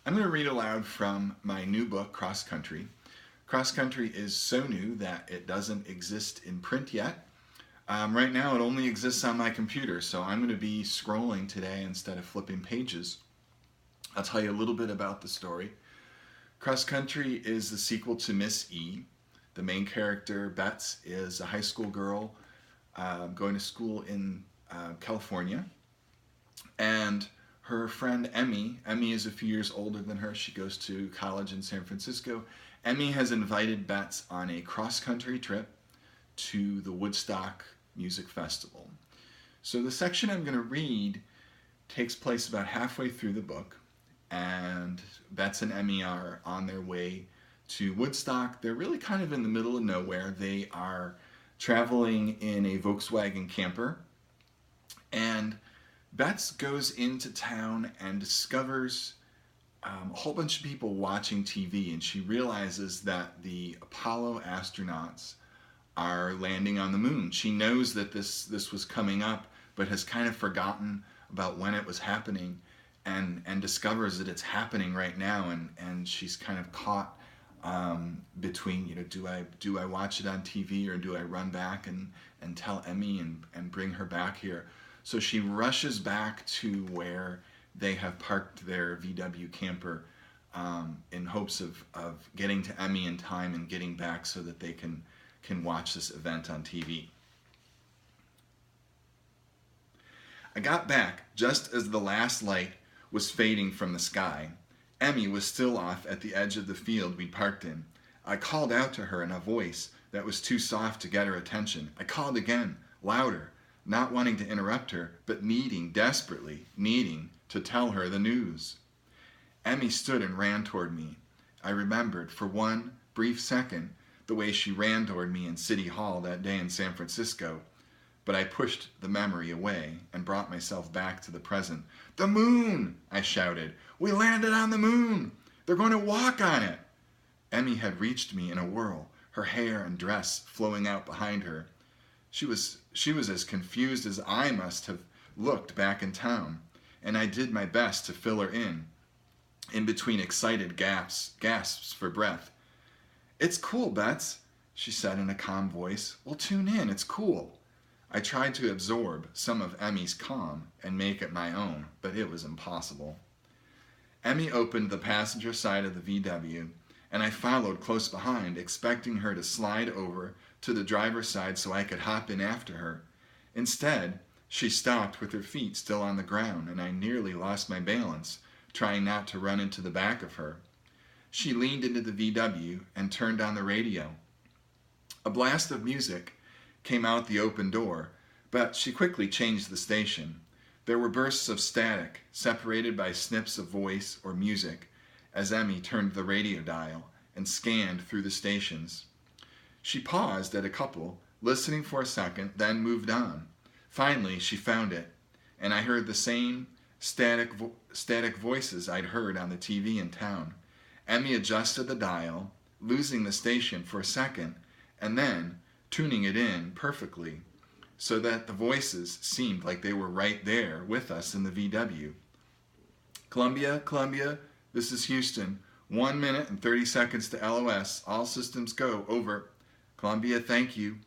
I'm going to read aloud from my new book, Cross Country. Cross Country is so new that it doesn't exist in print yet. Right now, it only exists on my computer, so I'm going to be scrolling today instead of flipping pages. I'll tell you a little bit about the story. Cross Country is the sequel to Miss E. The main character, Bets, is a high school girl going to school in California. And her friend Emmy is a few years older than her. She goes to college in San Francisco. Emmy has invited Bets on a cross-country trip to the Woodstock Music Festival. So the section I'm going to read takes place about halfway through the book, and Bets and Emmy are on their way to Woodstock. They're really kind of in the middle of nowhere. They are traveling in a Volkswagen camper, and Bets goes into town and discovers a whole bunch of people watching TV, and she realizes that the Apollo astronauts are landing on the moon. She knows that this was coming up, but has kind of forgotten about when it was happening, and discovers that it's happening right now, and she's kind of caught between, do I watch it on TV, or do I run back and tell Emmy and bring her back here? So she rushes back to where they have parked their VW camper in hopes of getting to Emmy in time and getting back so that they can watch this event on TV. I got back just as the last light was fading from the sky. Emmy was still off at the edge of the field we'd parked in. I called out to her in a voice that was too soft to get her attention. I called again, louder, not wanting to interrupt her, but desperately needing to tell her the news. Emmy stood and ran toward me. I remembered, for one brief second, the way she ran toward me in City Hall that day in San Francisco, but I pushed the memory away and brought myself back to the present. "The moon!" I shouted. "We landed on the moon! They're going to walk on it!" Emmy had reached me in a whirl, her hair and dress flowing out behind her. She was as confused as I must have looked back in town, and I did my best to fill her in between excited gasps for breath. "It's cool, Bets," she said in a calm voice. "Well, tune in, it's cool." I tried to absorb some of Emmy's calm and make it my own, but it was impossible. Emmy opened the passenger side of the VW, and I followed close behind, expecting her to slide over to the driver's side so I could hop in after her. Instead, she stopped with her feet still on the ground, and I nearly lost my balance, trying not to run into the back of her. She leaned into the VW and turned on the radio. A blast of music came out the open door, but she quickly changed the station. There were bursts of static, separated by snips of voice or music, as Emmy turned the radio dial and scanned through the stations. She paused at a couple, listening for a second, then moved on. Finally, she found it, and I heard the same static voices I'd heard on the TV in town. Emmy adjusted the dial, losing the station for a second, and then tuning it in perfectly, so that the voices seemed like they were right there with us in the VW. Columbia, this is Houston. 1 minute and 30 seconds to LOS. All systems go. Over. Columbia, thank you.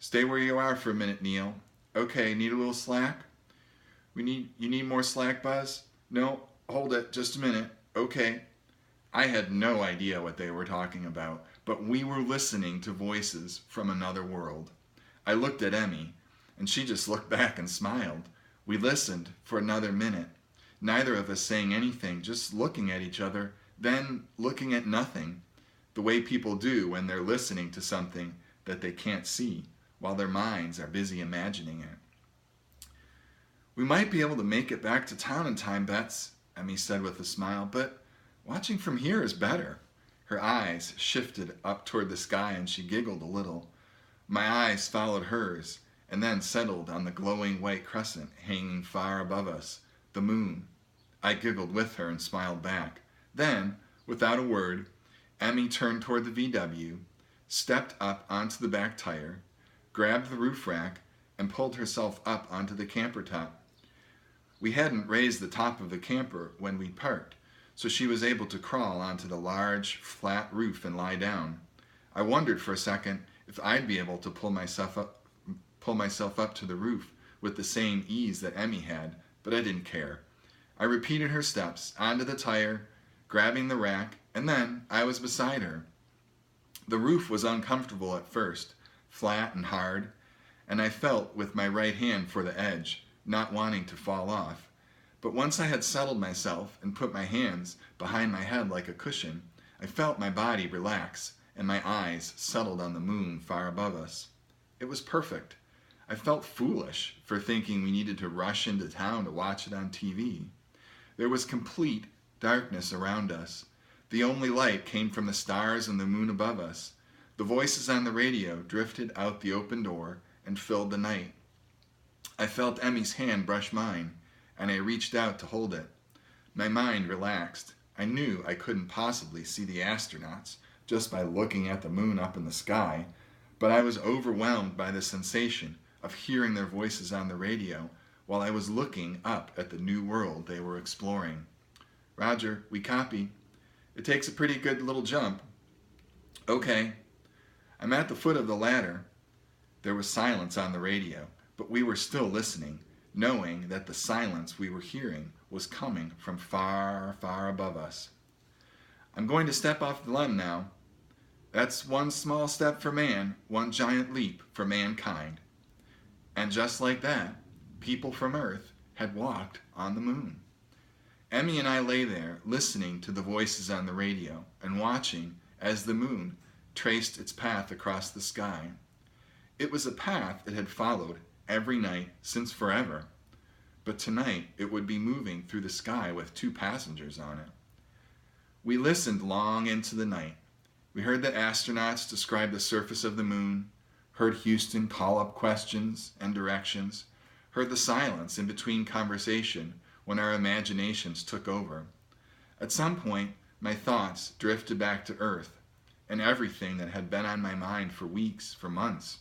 Stay where you are for a minute, Neil. Okay, need a little slack? You need more slack, Buzz? No, hold it, just a minute. Okay. I had no idea what they were talking about, but we were listening to voices from another world. I looked at Emmy, and she just looked back and smiled. We listened for another minute, neither of us saying anything, just looking at each other, then looking at nothing, the way people do when they're listening to something that they can't see, while their minds are busy imagining it. "We might be able to make it back to town in time, Bets," Emmy said with a smile, "but watching from here is better." Her eyes shifted up toward the sky, and she giggled a little. My eyes followed hers, and then settled on the glowing white crescent hanging far above us, the moon. I giggled with her and smiled back. Then, without a word, Emmy turned toward the VW, stepped up onto the back tire, grabbed the roof rack, and pulled herself up onto the camper top. We hadn't raised the top of the camper when we parked, so she was able to crawl onto the large, flat roof and lie down. I wondered for a second if I'd be able to pull myself up to the roof with the same ease that Emmy had, but I didn't care. I repeated her steps, onto the tire, grabbing the rack, and then I was beside her. The roof was uncomfortable at first, flat and hard, and I felt with my right hand for the edge, not wanting to fall off. But once I had settled myself and put my hands behind my head like a cushion, I felt my body relax and my eyes settled on the moon far above us. It was perfect. I felt foolish for thinking we needed to rush into town to watch it on TV. There was complete darkness around us. The only light came from the stars and the moon above us. The voices on the radio drifted out the open door and filled the night. I felt Emmy's hand brush mine, and I reached out to hold it. My mind relaxed. I knew I couldn't possibly see the astronauts just by looking at the moon up in the sky, but I was overwhelmed by the sensation of hearing their voices on the radio while I was looking up at the new world they were exploring. Roger, we copy. It takes a pretty good little jump. Okay. I'm at the foot of the ladder. There was silence on the radio, but we were still listening, knowing that the silence we were hearing was coming from far, far above us. I'm going to step off the limb now. That's one small step for man, one giant leap for mankind. And just like that, people from Earth had walked on the moon. Emmy and I lay there, listening to the voices on the radio and watching as the moon traced its path across the sky. It was a path it had followed every night since forever, but tonight it would be moving through the sky with 2 passengers on it. We listened long into the night. We heard the astronauts describe the surface of the moon, heard Houston call up questions and directions, heard the silence in between conversation when our imaginations took over. At some point, my thoughts drifted back to Earth and everything that had been on my mind for weeks, for months.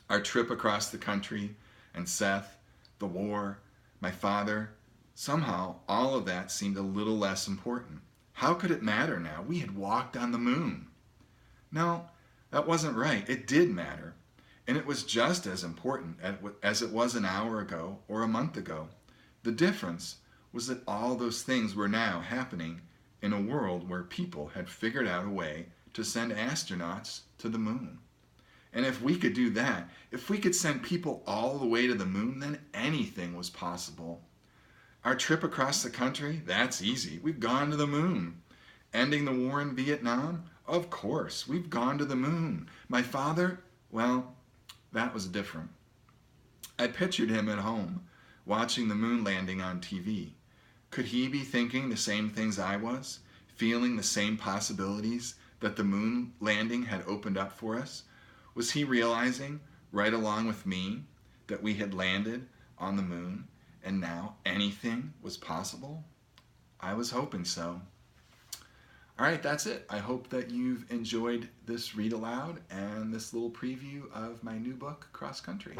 Our trip across the country, and Seth, the war, my father. Somehow, all of that seemed a little less important. How could it matter now? We had walked on the moon. No, that wasn't right. It did matter. And it was just as important as it was an hour ago or a month ago. The difference was that all those things were now happening in a world where people had figured out a way to send astronauts to the moon. And if we could do that, if we could send people all the way to the moon, then anything was possible. Our trip across the country, that's easy. We've gone to the moon. Ending the war in Vietnam? Of course, we've gone to the moon. My father, well, that was different. I pictured him at home, watching the moon landing on TV. Could he be thinking the same things I was? Feeling the same possibilities that the moon landing had opened up for us? Was he realizing, right along with me, that we had landed on the moon and now anything was possible? I was hoping so. All right, that's it. I hope that you've enjoyed this read aloud and this little preview of my new book, Cross Country.